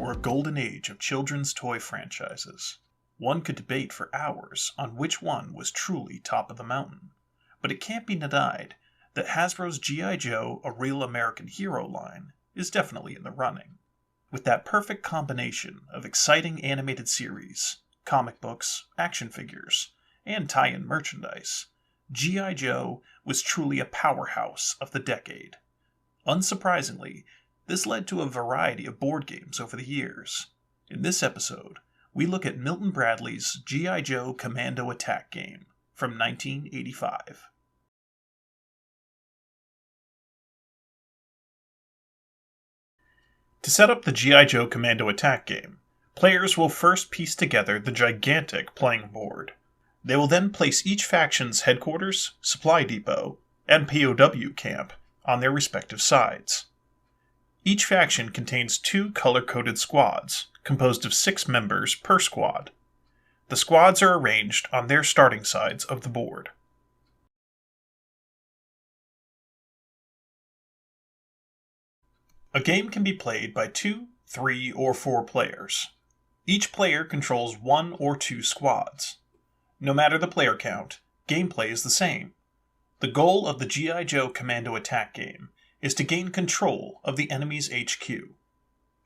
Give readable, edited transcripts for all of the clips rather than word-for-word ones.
before a golden age of children's toy franchises. One could debate for hours on which one was truly top of the mountain, but it can't be denied that Hasbro's G.I. Joe, a Real American Hero line is definitely in the running. With that perfect combination of exciting animated series, comic books, action figures, and tie-in merchandise, G.I. Joe was truly a powerhouse of the decade. Unsurprisingly, this led to a variety of board games over the years. In this episode, we look at Milton Bradley's GIjoe Commando Attack Game from 1985. To set up the GIjoe Commando Attack Game, players will first piece together the gigantic playing board. They will then place each faction's headquarters, supply depot, and POW camp on their respective sides. Each faction contains 2 color-coded squads, composed of 6 members per squad. The squads are arranged on their starting sides of the board. A game can be played by 2, 3, or 4 players. Each player controls 1 or 2 squads. No matter the player count, gameplay is the same. The goal of the GIjoe Commando Attack Game is to gain control of the enemy's HQ.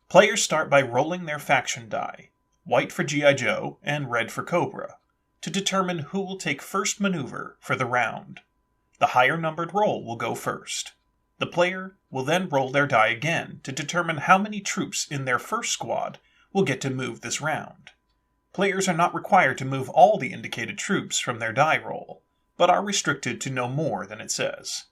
Players start by rolling their faction die, white for G.I. Joe and red for Cobra, to determine who will take first maneuver for the round. The higher numbered roll will go first. The player will then roll their die again to determine how many troops in their first squad will get to move this round. Players are not required to move all the indicated troops from their die roll, but are restricted to no more than it says.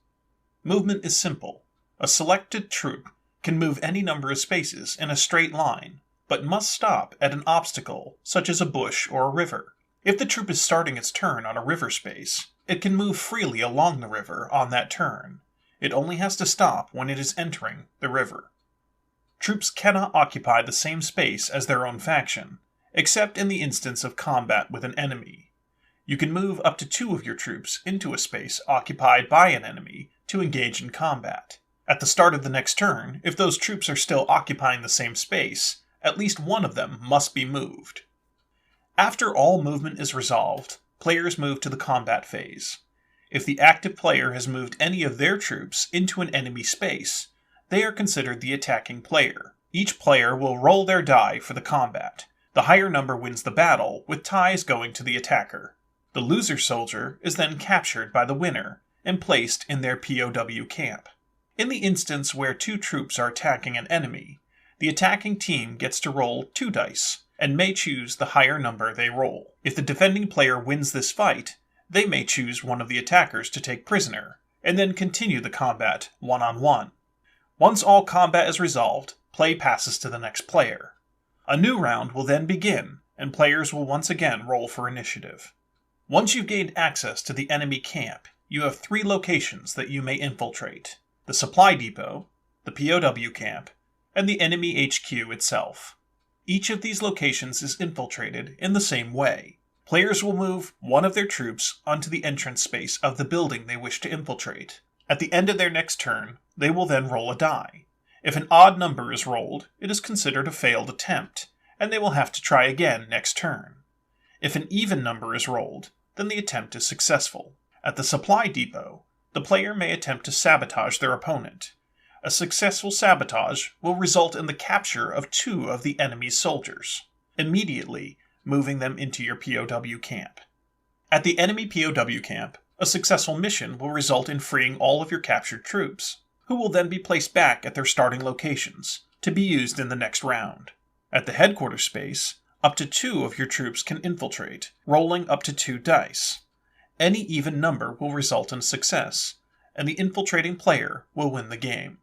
Movement is simple. A selected troop can move any number of spaces in a straight line, but must stop at an obstacle such as a bush or a river. If the troop is starting its turn on a river space, it can move freely along the river on that turn. It only has to stop when it is entering the river. Troops cannot occupy the same space as their own faction, except in the instance of combat with an enemy. You can move up to 2 of your troops into a space occupied by an enemy to engage in combat. At the start of the next turn, if those troops are still occupying the same space, at least one of them must be moved. After all movement is resolved, players move to the combat phase. If the active player has moved any of their troops into an enemy space, they are considered the attacking player. Each player will roll their die for the combat. The higher number wins the battle, with ties going to the attacker. The loser soldier is then captured by the winner and placed in their POW camp. In the instance where 2 troops are attacking an enemy, the attacking team gets to roll 2 dice, and may choose the higher number they roll. If the defending player wins this fight, they may choose one of the attackers to take prisoner, and then continue the combat one-on-one. Once all combat is resolved, play passes to the next player. A new round will then begin, and players will once again roll for initiative. Once you've gained access to the enemy camp, you have 3 locations that you may infiltrate: the supply depot, the POW camp, and the enemy HQ itself. Each of these locations is infiltrated in the same way. Players will move one of their troops onto the entrance space of the building they wish to infiltrate. At the end of their next turn, they will then roll a die. If an odd number is rolled, it is considered a failed attempt, and they will have to try again next turn. If an even number is rolled, then the attempt is successful. At the supply depot, the player may attempt to sabotage their opponent. A successful sabotage will result in the capture of 2 of the enemy's soldiers, immediately moving them into your POW camp. At the enemy POW camp, a successful mission will result in freeing all of your captured troops, who will then be placed back at their starting locations, to be used in the next round. At the headquarters space, up to 2 of your troops can infiltrate, rolling up to 2 dice. Any even number will result in a success, and the infiltrating player will win the game.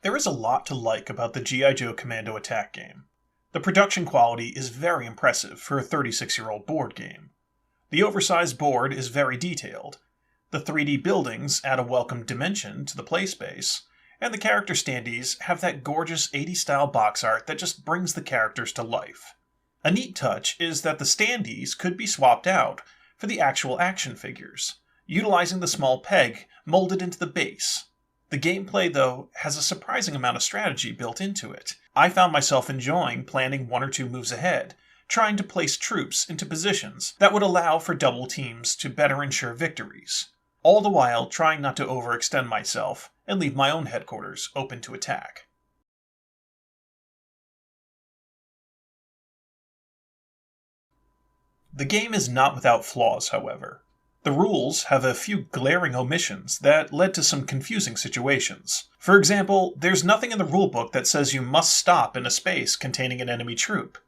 There is a lot to like about the GIjoe Commando Attack Game. The production quality is very impressive for a 36-year-old board game. The oversized board is very detailed. The 3D buildings add a welcome dimension to the play space, and the character standees have that gorgeous 80s style box art that just brings the characters to life. A neat touch is that the standees could be swapped out for the actual action figures, utilizing the small peg molded into the base. The gameplay, though, has a surprising amount of strategy built into it. I found myself enjoying planning one or two moves ahead, trying to place troops into positions that would allow for double teams to better ensure victories, all the while trying not to overextend myself and leave my own headquarters open to attack. The game is not without flaws, however. The rules have a few glaring omissions that led to some confusing situations. For example, there's nothing in the rulebook that says you must stop in a space containing an enemy troop.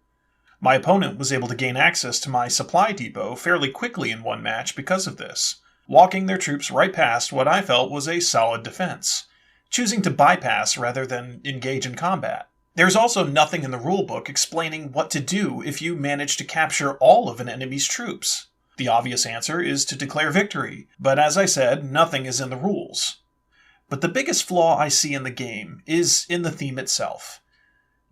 My opponent was able to gain access to my supply depot fairly quickly in one match because of this, walking their troops right past what I felt was a solid defense, choosing to bypass rather than engage in combat. There's also nothing in the rulebook explaining what to do if you manage to capture all of an enemy's troops. The obvious answer is to declare victory, but as I said, nothing is in the rules. But the biggest flaw I see in the game is in the theme itself.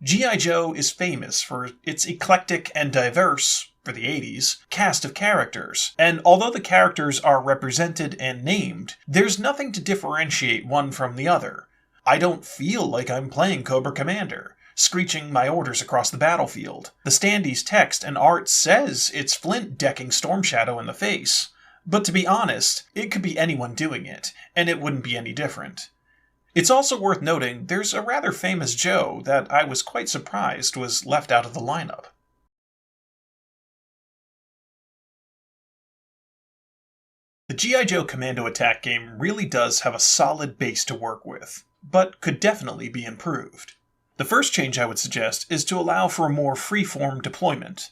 GIjoe is famous for its eclectic and diverse, for the 80s, cast of characters, and although the characters are represented and named, there's nothing to differentiate one from the other. I don't feel like I'm playing Cobra Commander, screeching my orders across the battlefield. The standee's text and art says it's Flint decking Storm Shadow in the face, but to be honest, it could be anyone doing it, and it wouldn't be any different. It's also worth noting there's a rather famous Joe that I was quite surprised was left out of the lineup. The GIjoe Commando Attack game really does have a solid base to work with, but could definitely be improved. The first change I would suggest is to allow for a more free-form deployment.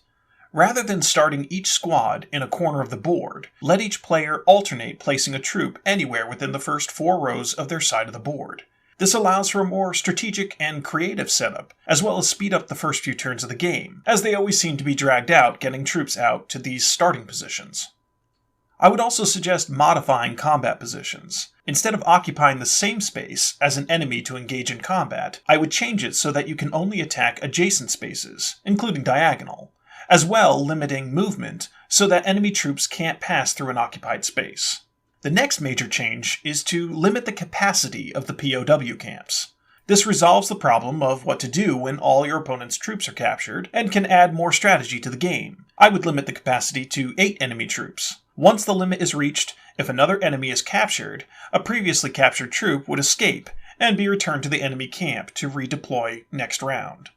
Rather than starting each squad in a corner of the board, let each player alternate placing a troop anywhere within the first 4 rows of their side of the board. This allows for a more strategic and creative setup, as well as speed up the first few turns of the game, as they always seem to be dragged out getting troops out to these starting positions. I would also suggest modifying combat positions. Instead of occupying the same space as an enemy to engage in combat, I would change it so that you can only attack adjacent spaces, including diagonal, as well limiting movement so that enemy troops can't pass through an occupied space. The next major change is to limit the capacity of the POW camps. This resolves the problem of what to do when all your opponent's troops are captured, and can add more strategy to the game. I would limit the capacity to 8 enemy troops. Once the limit is reached, if another enemy is captured, a previously captured troop would escape and be returned to the enemy camp to redeploy next round.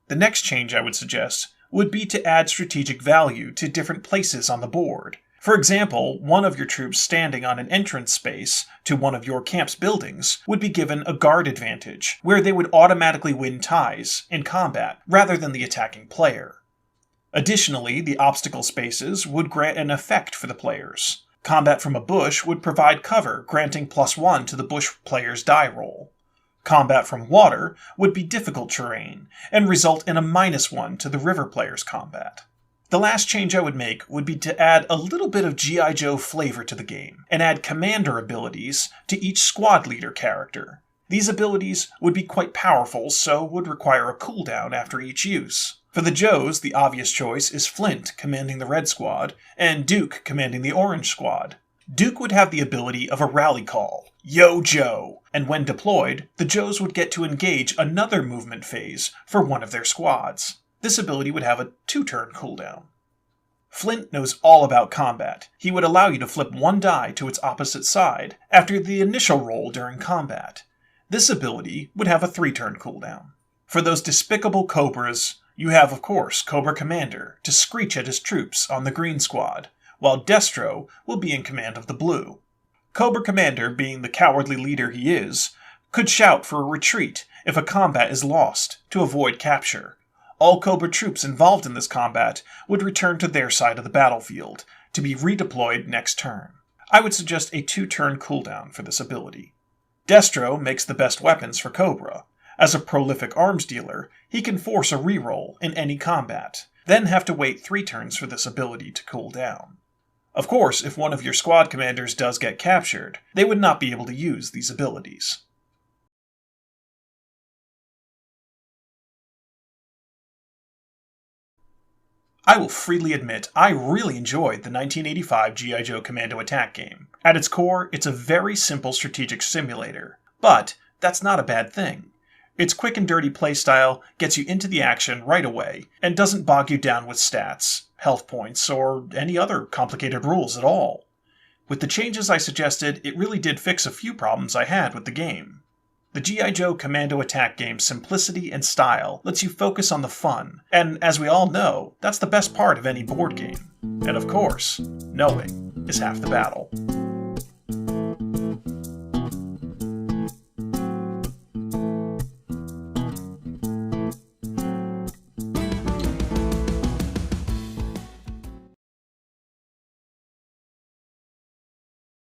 The next change I would suggest would be to add strategic value to different places on the board. For example, one of your troops standing on an entrance space to one of your camp's buildings would be given a guard advantage, where they would automatically win ties in combat rather than the attacking player. Additionally, the obstacle spaces would grant an effect for the players. Combat from a bush would provide cover, granting +1 to the bush player's die roll. Combat from water would be difficult terrain, and result in a -1 to the river player's combat. The last change I would make would be to add a little bit of GIjoe flavor to the game, and add commander abilities to each squad leader character. These abilities would be quite powerful, so would require a cooldown after each use. For the Joes, the obvious choice is Flint commanding the red squad, and Duke commanding the orange squad. Duke would have the ability of a rally call, Yo Joe, and when deployed, the Joes would get to engage another movement phase for one of their squads. This ability would have a 2-turn cooldown. Flint knows all about combat. He would allow you to flip one die to its opposite side after the initial roll during combat. This ability would have a 3-turn cooldown. For those despicable Cobras, you have, of course, Cobra Commander to screech at his troops on the green squad, while Destro will be in command of the blue. Cobra Commander, being the cowardly leader he is, could shout for a retreat if a combat is lost to avoid capture. All Cobra troops involved in this combat would return to their side of the battlefield, to be redeployed next turn. I would suggest a 2-turn cooldown for this ability. Destro makes the best weapons for Cobra. As a prolific arms dealer, he can force a reroll in any combat, then have to wait 3 turns for this ability to cool down. Of course, if one of your squad commanders does get captured, they would not be able to use these abilities. I will freely admit I really enjoyed the 1985 GIjoe Commando Attack game. At its core, it's a very simple strategic simulator. But that's not a bad thing. Its quick and dirty playstyle gets you into the action right away, and doesn't bog you down with stats, health points, or any other complicated rules at all. With the changes I suggested, it really did fix a few problems I had with the game. The GIjoe Commando Attack Game's simplicity and style lets you focus on the fun, and as we all know, that's the best part of any board game. And of course, knowing is half the battle.